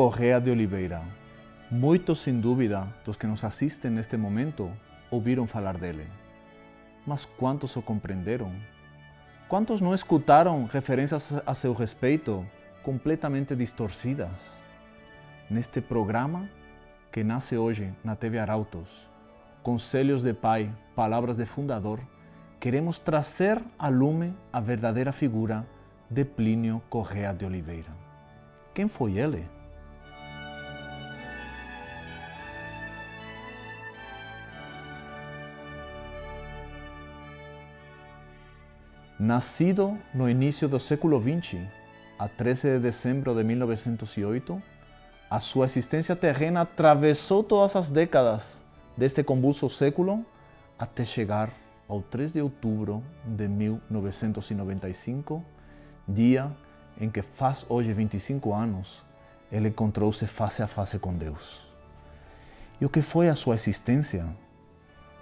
Correa de Oliveira. Muitos, sem dúvida, dos que nos assistem neste momento, ouviram falar dele. Mas quantos o compreenderam? Quantos não escutaram referências a seu respeito completamente distorcidas? Neste programa, que nasce hoje na TV Arautos, Conselhos de Pai, Palavras de Fundador, queremos trazer a lume a verdadeira figura de Plínio Correa de Oliveira. Quem foi ele? Nascido no início do século XX, a 13 de dezembro de 1908, a sua existência terrena atravessou todas as décadas deste convulso século até chegar ao 3 de outubro de 1995, dia em que faz hoje 25 anos, ele encontrou-se face a face com Deus. E o que foi a sua existência?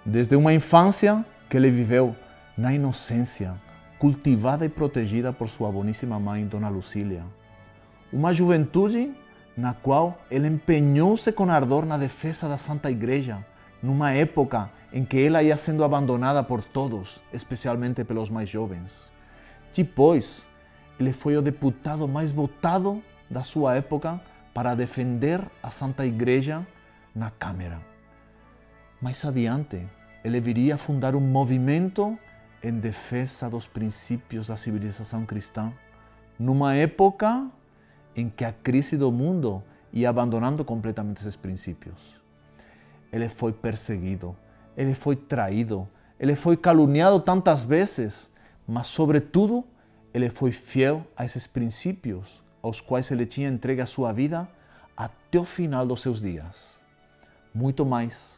Desde uma infância que ele viveu na inocência, cultivada e protegida por sua boníssima mãe, Dona Lucília. Uma juventude na qual ele empenhou-se com ardor na defesa da Santa Igreja, numa época em que ela ia sendo abandonada por todos, especialmente pelos mais jovens. Depois, ele foi o deputado mais votado da sua época para defender a Santa Igreja na Câmara. Mais adiante, ele viria a fundar um movimento em defesa dos princípios da civilização cristã, numa época em que a crise do mundo ia abandonando completamente esses princípios. Ele foi perseguido, ele foi traído, ele foi caluniado tantas vezes, mas, sobretudo, ele foi fiel a esses princípios aos quais ele tinha entregue a sua vida até o final dos seus dias. Muito mais,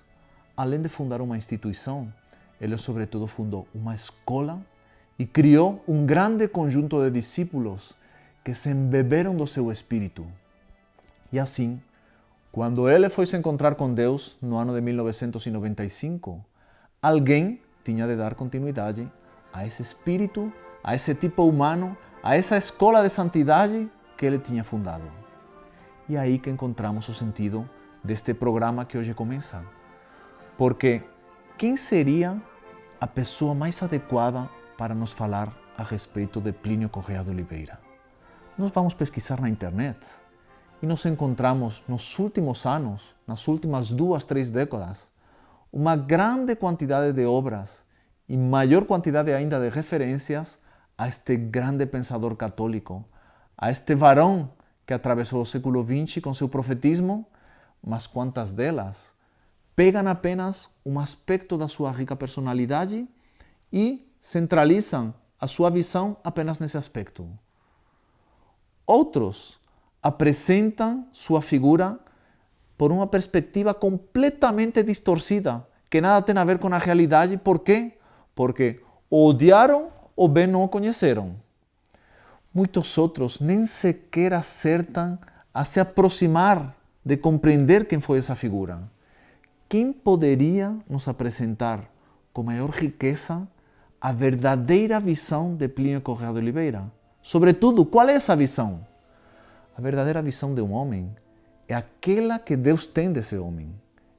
além de fundar uma instituição, ele, sobretudo, fundou uma escola e criou um grande conjunto de discípulos que se embeberam do seu espírito. E assim, quando ele foi se encontrar com Deus no ano de 1995, alguém tinha de dar continuidade a esse espírito, a esse tipo humano, a essa escola de santidade que ele tinha fundado. E é aí que encontramos o sentido deste programa que hoje começa. Porque quem seria a pessoa mais adequada para nos falar a respeito de Plínio Correa de Oliveira? Nós vamos pesquisar na internet e nos encontramos nos últimos anos, nas últimas 2, 3 décadas, uma grande quantidade de obras e maior quantidade ainda de referências a este grande pensador católico, a este varão que atravessou o século XX com seu profetismo, mas quantas delas pegam apenas um aspecto da sua rica personalidade e centralizam a sua visão apenas nesse aspecto. Outros apresentam sua figura por uma perspectiva completamente distorcida, que nada tem a ver com a realidade. Por quê? Porque o odiaram ou bem não o conheceram. Muitos outros nem sequer acertam a se aproximar de compreender quem foi essa figura. Quem poderia nos apresentar com maior riqueza a verdadeira visão de Plínio Correa de Oliveira? Sobretudo, qual é essa visão? A verdadeira visão de um homem é aquela que Deus tem desse homem.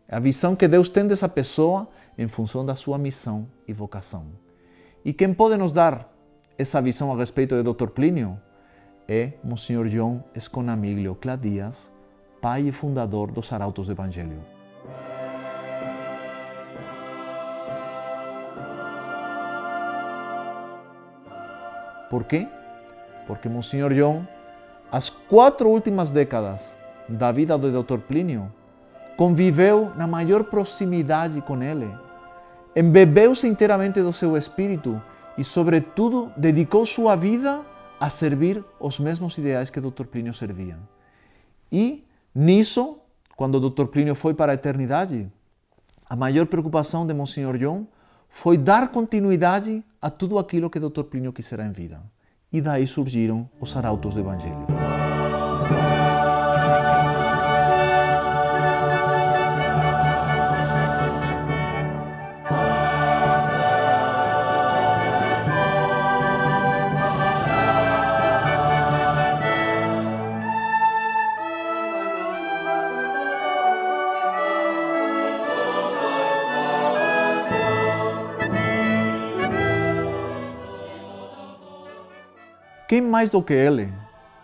É a visão que Deus tem dessa pessoa em função da sua missão e vocação. E quem pode nos dar essa visão a respeito de Dr. Plínio é Monsenhor John Sconamiglio Cladias, pai e fundador dos Arautos do Evangelho. Por quê? Porque Monsenhor John, as 4 últimas décadas da vida do Dr. Plínio, conviveu na maior proximidade com ele, embebeu-se inteiramente do seu espírito e, sobretudo, dedicou sua vida a servir os mesmos ideais que o Dr. Plínio servia. E, nisso, quando o Dr. Plínio foi para a eternidade, a maior preocupação de Monsenhor John foi dar continuidade a tudo aquilo que o Dr. Plínio quisera em vida. E daí surgiram os Arautos do Evangelho. quem mais do que ele,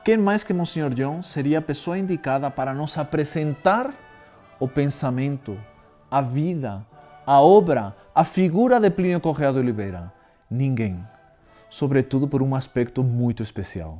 quem mais que Monsenhor John seria a pessoa indicada para nos apresentar o pensamento, a vida, a obra, a figura de Plínio Corrêa de Oliveira? Ninguém. Sobretudo por um aspecto muito especial.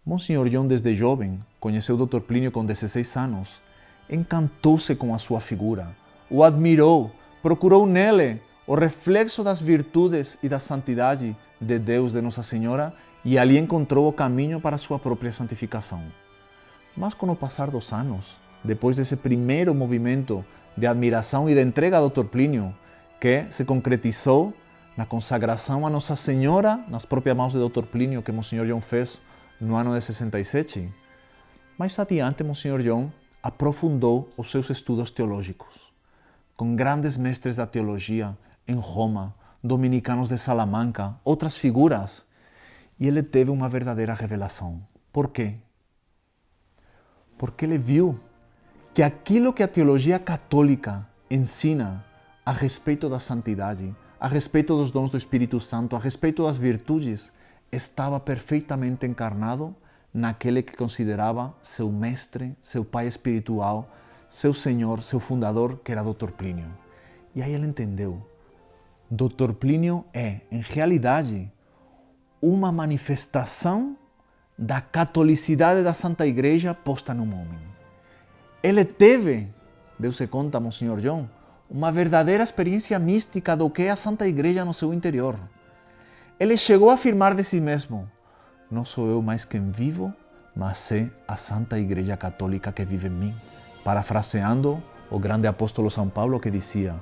Monsenhor John, desde jovem, conheceu o Dr. Plínio com 16 anos, encantou-se com a sua figura, o admirou, procurou nele o reflexo das virtudes e da santidade de Deus, de Nossa Senhora, e ali encontrou o caminho para a sua própria santificação. Mas com o passar dos anos, depois desse primeiro movimento de admiração e de entrega a Dr. Plínio, que se concretizou na consagração a Nossa Senhora nas próprias mãos de Dr. Plínio, que Monsenhor John fez no ano de 67, mais adiante Monsenhor John aprofundou os seus estudos teológicos, com grandes mestres da teologia em Roma, dominicanos de Salamanca, outras figuras, e ele teve uma verdadeira revelação. Por quê? Porque ele viu que aquilo que a teologia católica ensina a respeito da santidade, a respeito dos dons do Espírito Santo, a respeito das virtudes, estava perfeitamente encarnado naquele que considerava seu mestre, seu pai espiritual, seu senhor, seu fundador, que era Dr. Plínio. E aí ele entendeu. Dr. Plínio é, em realidade, uma manifestação da catolicidade da Santa Igreja posta no homem. Ele teve, Deus se conta, Monsenhor John, uma verdadeira experiência mística do que é a Santa Igreja no seu interior. Ele chegou a afirmar de si mesmo: não sou eu mais quem vivo, mas é a Santa Igreja Católica que vive em mim. Parafraseando o grande apóstolo São Paulo, que dizia: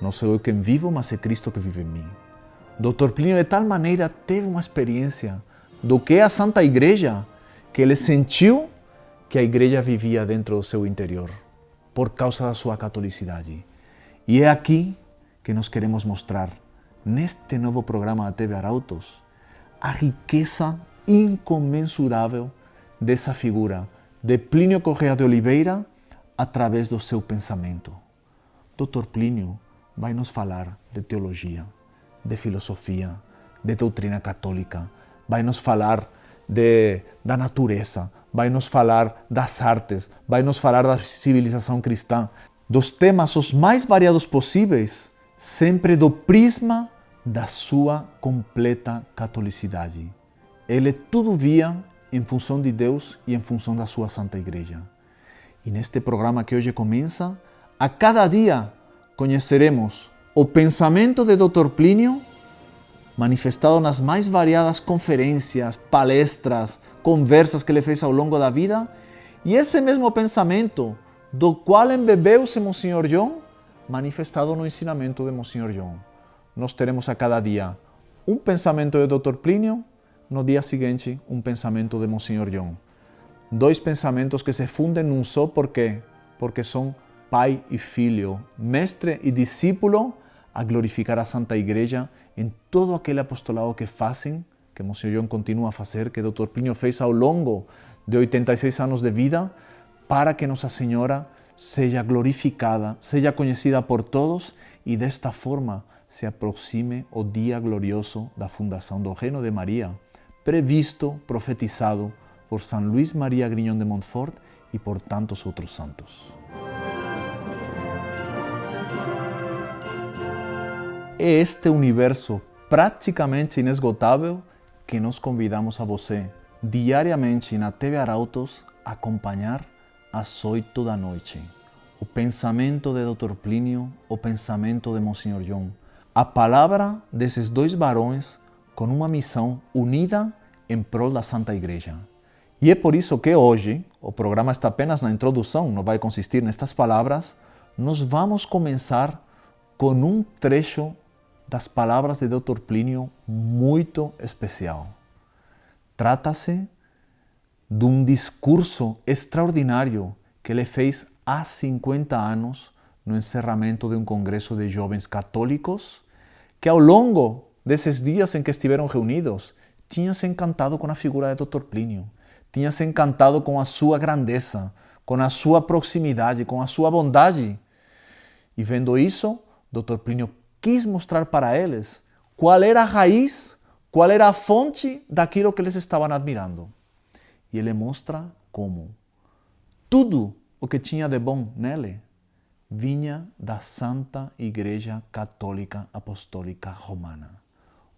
não sou eu quem vivo, mas é Cristo que vive em mim. Dr. Plínio de tal maneira teve uma experiência do que é a Santa Igreja, que ele sentiu que a Igreja vivia dentro do seu interior, por causa da sua catolicidade. E é aqui que nós queremos mostrar, neste novo programa da TV Arautos, a riqueza incomensurável dessa figura de Plínio Corrêa de Oliveira através do seu pensamento. Dr. Plínio vai nos falar de teologia, de filosofia, de doutrina católica, vai nos falar da natureza, vai nos falar das artes, vai nos falar da civilização cristã, dos temas os mais variados possíveis, sempre do prisma da sua completa catolicidade. Ele tudo via em função de Deus e em função da sua Santa Igreja. E neste programa que hoje começa, a cada dia conheceremos o pensamento de Dr. Plínio, manifestado nas mais variadas conferências, palestras, conversas que ele fez ao longo da vida, e esse mesmo pensamento do qual embebeu-se Monsenhor John, manifestado no ensinamento de Monsenhor John. Nós teremos a cada dia um pensamento de Dr. Plínio, no dia seguinte um pensamento de Monsenhor John. Dois pensamentos que se fundem num só, por quê? Porque são pai e filho, mestre e discípulo, a glorificar a Santa Igreja em todo aquele apostolado que fazem, que Monsenhor John continua a fazer, que Dr. Plínio fez ao longo de 86 anos de vida, para que Nossa Senhora seja glorificada, seja conhecida por todos e desta forma se aproxime o dia glorioso da fundação do Reino de Maria, previsto, profetizado por São Luís Maria Grignon de Montfort e por tantos outros santos. É este universo praticamente inesgotável que nós convidamos a você, diariamente na TV Arautos, a acompanhar às 8 da noite. O pensamento de Dr. Plínio, o pensamento de Monsenhor John. A palavra desses dois varões com uma missão unida em prol da Santa Igreja. E é por isso que hoje, o programa está apenas na introdução, não vai consistir nestas palavras, nós vamos começar com um trecho das palavras de Dr. Plínio muito especial. Trata-se de um discurso extraordinário que ele fez há 50 anos no encerramento de um congresso de jovens católicos que ao longo desses dias em que estiveram reunidos tinham se encantado com a figura de Dr. Plínio, tinham se encantado com a sua grandeza, com a sua proximidade, com a sua bondade. E vendo isso, Dr. Plínio quis mostrar para eles qual era a raiz qual era a fonte daquilo que eles estavam admirando. E ele mostra como tudo o que tinha de bom nele vinha da Santa Igreja Católica Apostólica Romana.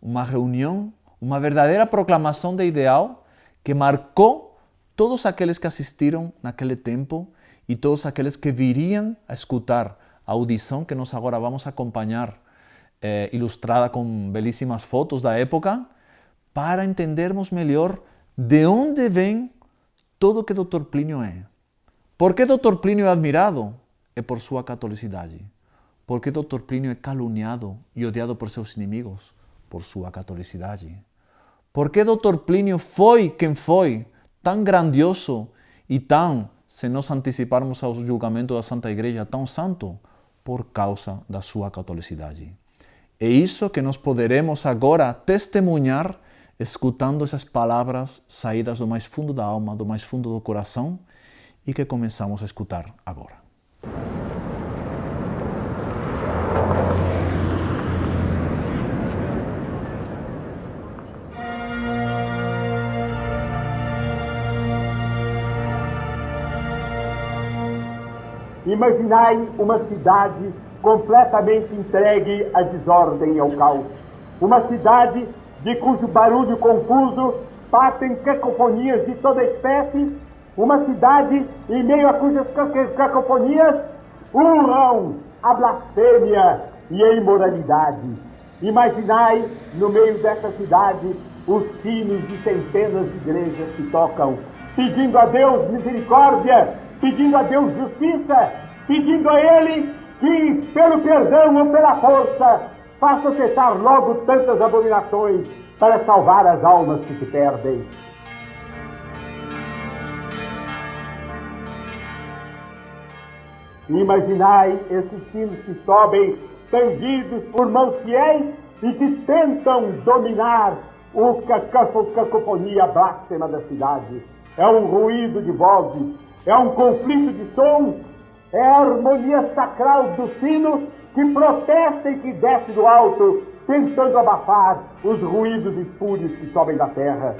Uma reunião, uma verdadeira proclamação de ideal que marcou todos aqueles que assistiram naquele tempo e todos aqueles que viriam a escutar a audição que nós agora vamos acompanhar, ilustrada com belíssimas fotos da época, para entendermos melhor de onde vem tudo o que Dr. Plínio é. Por que Dr. Plínio é admirado? É por sua catolicidade. Por que Dr. Plínio é caluniado e odiado por seus inimigos? Por sua catolicidade. Por que Dr. Plínio foi quem foi, tão grandioso e tão, se nós anteciparmos ao julgamento da Santa Igreja, tão santo? Por causa da sua catolicidade. É isso que nós poderemos agora testemunhar escutando essas palavras saídas do mais fundo da alma, do mais fundo do coração e que começamos a escutar agora. Imaginai uma cidade completamente entregue à desordem e ao caos. Uma cidade de cujo barulho confuso partem cacofonias de toda espécie. Uma cidade em meio a cujas cacofonias urram a blasfêmia e a imoralidade. Imaginai no meio dessa cidade os sinos de centenas de igrejas que tocam, pedindo a Deus misericórdia, pedindo a Deus justiça, pedindo a Ele que, pelo perdão ou pela força, faça cessar logo tantas abominações para salvar as almas que se perdem. Imaginai esses sinos que sobem, tangidos por mãos fiéis e que tentam dominar a cacofonia blasfema da cidade. É um ruído de vozes, é um conflito de sons, é a harmonia sacral do sino que protesta e que desce do alto, tentando abafar os ruídos espúrios que sobem da terra.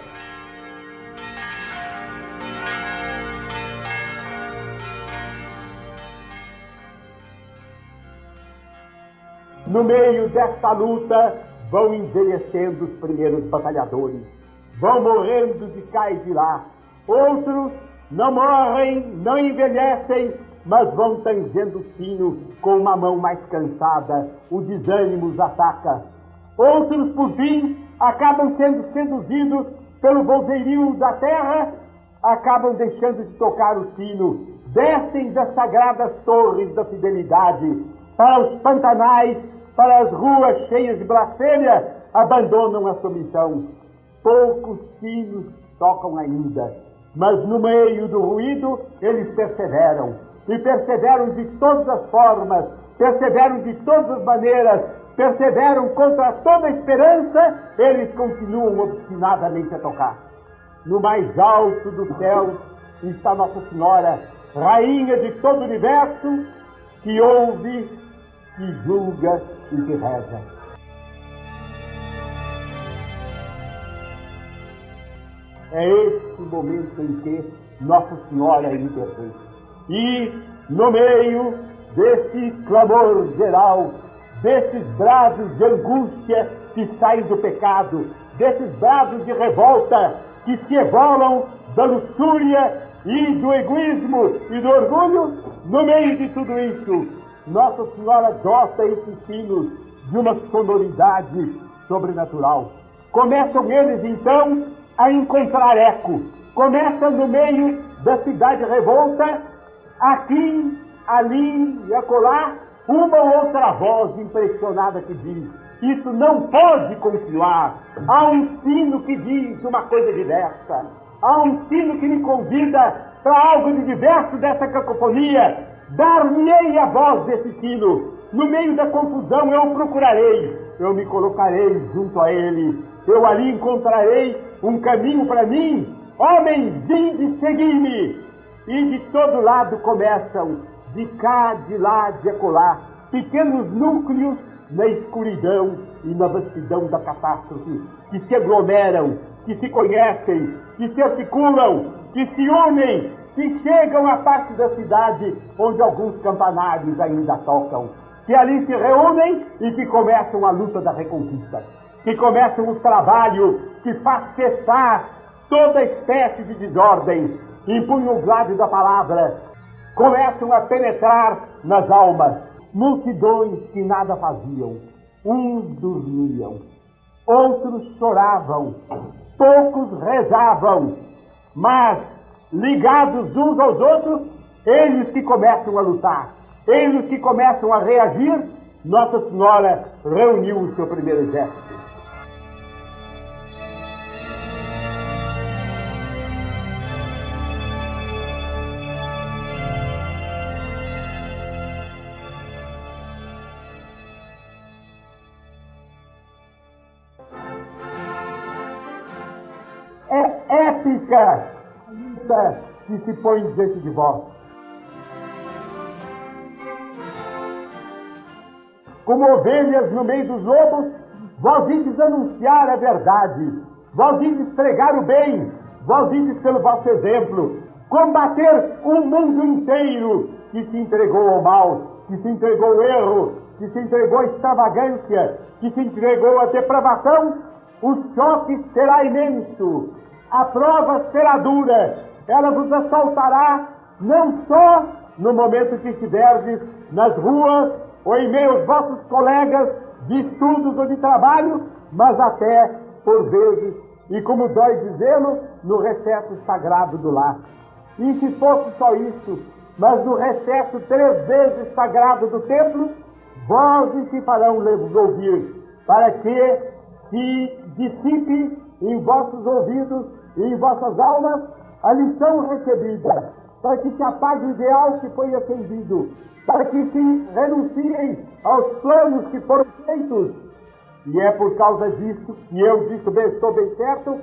No meio desta luta, vão envelhecendo os primeiros batalhadores, vão morrendo de cá e de lá. Outros não morrem, não envelhecem, mas vão tangendo o sino com uma mão mais cansada, o desânimo os ataca. Outros, por fim, acabam sendo seduzidos pelo vozerio da terra, acabam deixando de tocar o sino, descem das sagradas torres da fidelidade para os pantanais, para as ruas cheias de blasfêmia, abandonam a sua missão. Poucos sinos tocam ainda, mas no meio do ruído eles perseveram. E perseveram de todas as formas, perseveram de todas as maneiras, perseveram contra toda a esperança, eles continuam obstinadamente a tocar. No mais alto do céu está Nossa Senhora, Rainha de todo o universo, que ouve, que julga e que reza. É esse momento em que Nossa Senhora intervém. E no meio desse clamor geral, desses brados de angústia que saem do pecado, desses brados de revolta que se evolam da luxúria e do egoísmo e do orgulho, no meio de tudo isso, Nossa Senhora dota esses sinos de uma sonoridade sobrenatural. Começam eles, então, a encontrar eco. Começam no meio da cidade revolta, aqui, ali e acolá, uma ou outra voz impressionada que diz: isso não pode continuar. Há um sino que diz uma coisa diversa. Há um sino que me convida para algo de diverso dessa cacofonia. Dar-me-ei a voz desse sino. No meio da confusão eu o procurarei. Eu me colocarei junto a ele. Eu ali encontrarei um caminho para mim. Homens, vinde seguir-me. E de todo lado começam, de cá, de lá, de acolá, pequenos núcleos na escuridão e na vastidão da catástrofe, que se aglomeram, que se conhecem, que se articulam, que se unem, que chegam à parte da cidade onde alguns campanários ainda tocam, que ali se reúnem e que começam a luta da reconquista, que começam o trabalho que faz cessar toda espécie de desordem, impunham o gládio da palavra, começam a penetrar nas almas, multidões que nada faziam, uns dormiam, outros choravam, poucos rezavam, mas ligados uns aos outros, eles que começam a lutar, eles que começam a reagir. Nossa Senhora reuniu o seu primeiro exército. É épica a luta que se põe diante de vós. Como ovelhas no meio dos lobos, vós ides anunciar a verdade, vós ides pregar o bem, vós ides pelo vosso exemplo combater o mundo inteiro que se entregou ao mal, que se entregou ao erro, que se entregou à extravagância, que se entregou à depravação. O choque será imenso, a prova será dura, ela vos assaltará não só no momento que estiverdes nas ruas ou em meio aos vossos colegas de estudos ou de trabalho, mas até, por vezes, e como dói dizê-lo, no recesso sagrado do lar. E se fosse só isso, mas no recesso 3 vezes sagrado do templo, vozes se farão ouvir, para que se dissipe em vossos ouvidos e em vossas almas a lição recebida, para que se apague o ideal que foi acendido, para que se renunciem aos planos que foram feitos. E é por causa disso, e eu disso estou bem certo,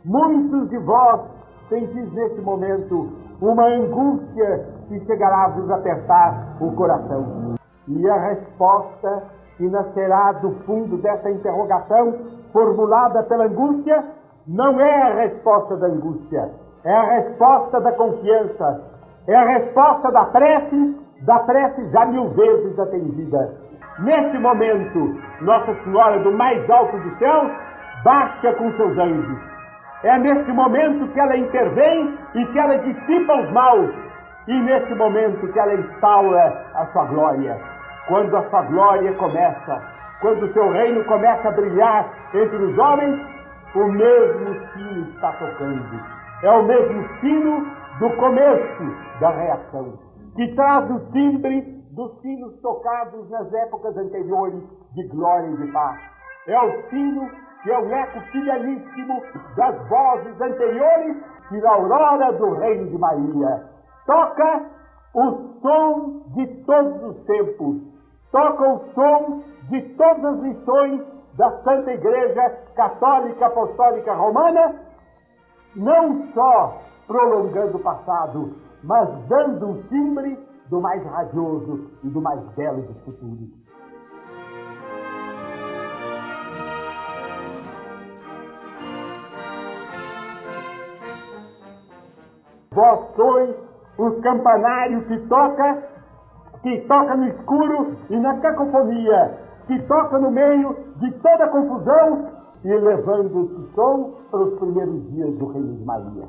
muitos de vós sentis nesse momento uma angústia que chegará a vos apertar o coração. E a resposta que nascerá do fundo dessa interrogação formulada pela angústia não é a resposta da angústia, é a resposta da confiança, é a resposta da prece já 1000 vezes atendida. Nesse momento, Nossa Senhora do mais alto dos céus baixa com seus anjos. É nesse momento que ela intervém e que ela dissipa os maus. E nesse momento que ela instaura a sua glória. Quando a sua glória começa, quando o seu reino começa a brilhar entre os homens, o mesmo sino está tocando. É o mesmo sino do começo da reação, que traz o timbre dos sinos tocados nas épocas anteriores de glória e de paz. É o sino que é o eco fidelíssimo das vozes anteriores que na aurora do reino de Maria toca o som de todos os tempos, toca o som de todas as lições da Santa Igreja Católica Apostólica Romana, não só prolongando o passado, mas dando um timbre do mais radioso e do mais belo dos futuros. Vós sois os campanários que toca no escuro e na cacofonia, que toca no meio de toda a confusão e levando esse som para os primeiros dias do Reino de Maria.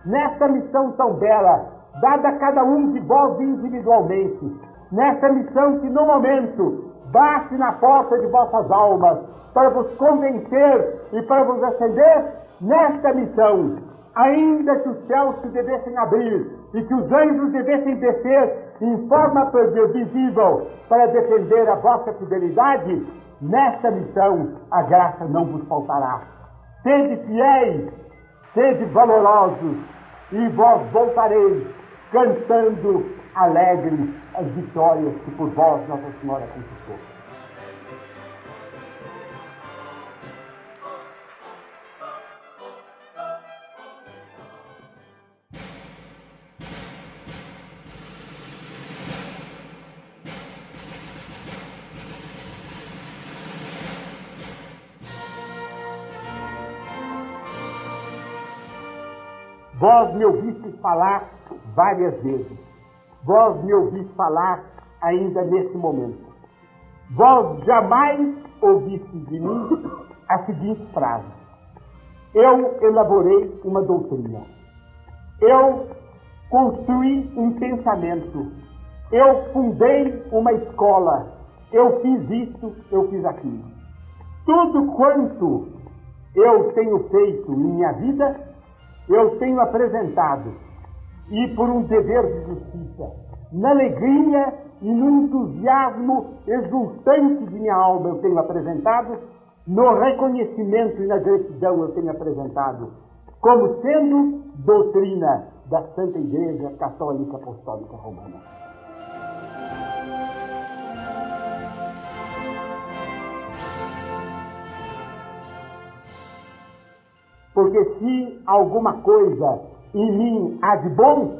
Nesta missão tão bela, dada a cada um de vós individualmente, nesta missão que no momento bate na porta de vossas almas para vos convencer e para vos acender, nesta missão, ainda que os céus se devessem abrir e que os anjos devessem descer em forma visível para defender a vossa fidelidade, nesta missão a graça não vos faltará. Sede fiéis, sede valorosos, e vós voltareis cantando alegres as vitórias que por vós Nossa Senhora conquistou. Vós me ouvistes falar várias vezes. Vós me ouvistes falar ainda nesse momento. Vós jamais ouvistes de mim a seguinte frase: eu elaborei uma doutrina. Eu construí um pensamento. Eu fundei uma escola. Eu fiz isso, eu fiz aquilo. Tudo quanto eu tenho feito em minha vida, eu tenho apresentado. E por um dever de justiça, na alegria e no entusiasmo exultante de minha alma eu tenho apresentado, no reconhecimento e na gratidão eu tenho apresentado, como sendo doutrina da Santa Igreja Católica Apostólica Romana. Porque se alguma coisa em mim há de bom,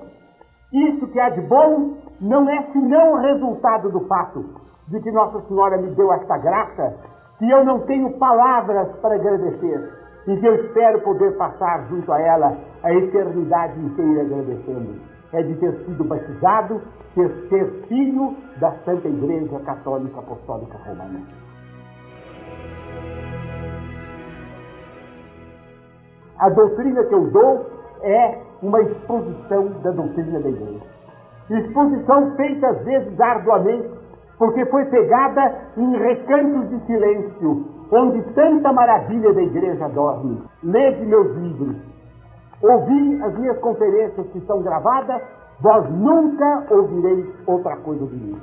isso que há de bom não é senão o resultado do fato de que Nossa Senhora me deu esta graça, que eu não tenho palavras para agradecer, e que eu espero poder passar junto a ela a eternidade inteira agradecendo. É de ter sido batizado, ser filho da Santa Igreja Católica Apostólica Romana. A doutrina que eu dou é uma exposição da doutrina da Igreja. Exposição feita às vezes arduamente, porque foi pegada em recantos de silêncio, onde tanta maravilha da Igreja dorme. Lede meus livros, ouvi as minhas conferências que são gravadas, vós nunca ouvireis outra coisa de mim.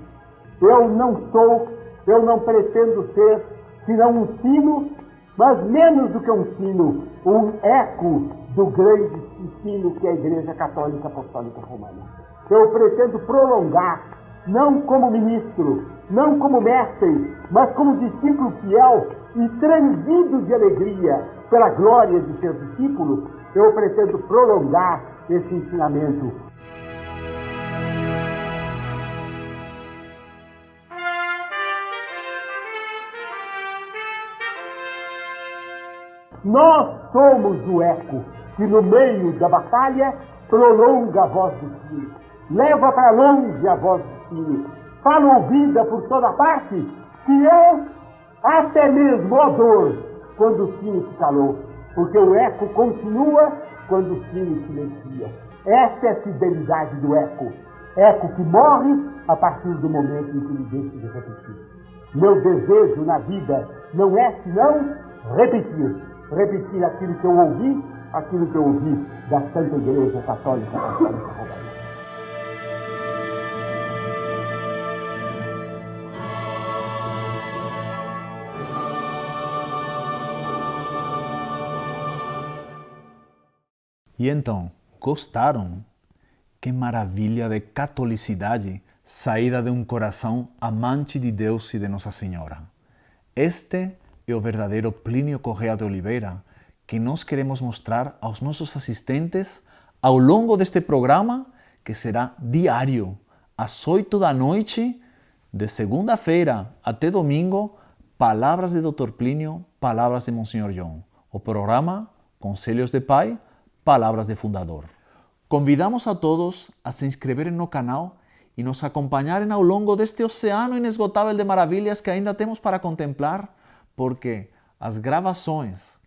Eu não pretendo ser senão um sino, mas menos do que um sino, um eco do grande sino que é a Igreja Católica Apostólica Romana. Eu pretendo prolongar, não como ministro, não como mestre, mas como discípulo fiel e transido de alegria pela glória de ser discípulo, eu pretendo prolongar esse ensinamento. Nós somos o eco que no meio da batalha prolonga a voz do sino, leva para longe a voz do sino, fala ouvida por toda parte, que é até mesmo a dor quando o sino se calou, porque o eco continua quando o sino silencia. Essa é a fidelidade do eco, eco que morre a partir do momento em que ele deixa de repetir. Meu desejo na vida não é senão repetir aquilo que eu ouvi da Santa Igreja Católica Apostólica Romana. E então, gostaram? Que maravilha de catolicidade saída de um coração amante de Deus e de Nossa Senhora. Este é o verdadeiro Plínio Correa de Oliveira que nós queremos mostrar aos nossos assistentes ao longo deste programa, que será diário, às 8 da noite, de segunda-feira até domingo, Palavras de Dr. Plínio, Palavras de Monsenhor John. O programa Conselhos de Pai, Palavras de Fundador. Convidamos a todos a se inscreverem no canal e nos acompanharem ao longo deste oceano inesgotável de maravilhas que ainda temos para contemplar, porque as gravações,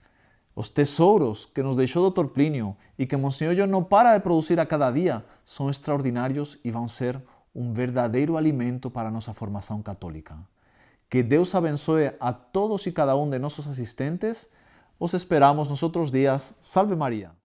os tesouros que nos deixou o Dr. Plínio e que Monsenhor John não para de produzir a cada dia são extraordinários e vão ser um verdadeiro alimento para a nossa formação católica. Que Deus abençoe a todos e cada um de nossos assistentes. Os esperamos nos outros dias. Salve Maria!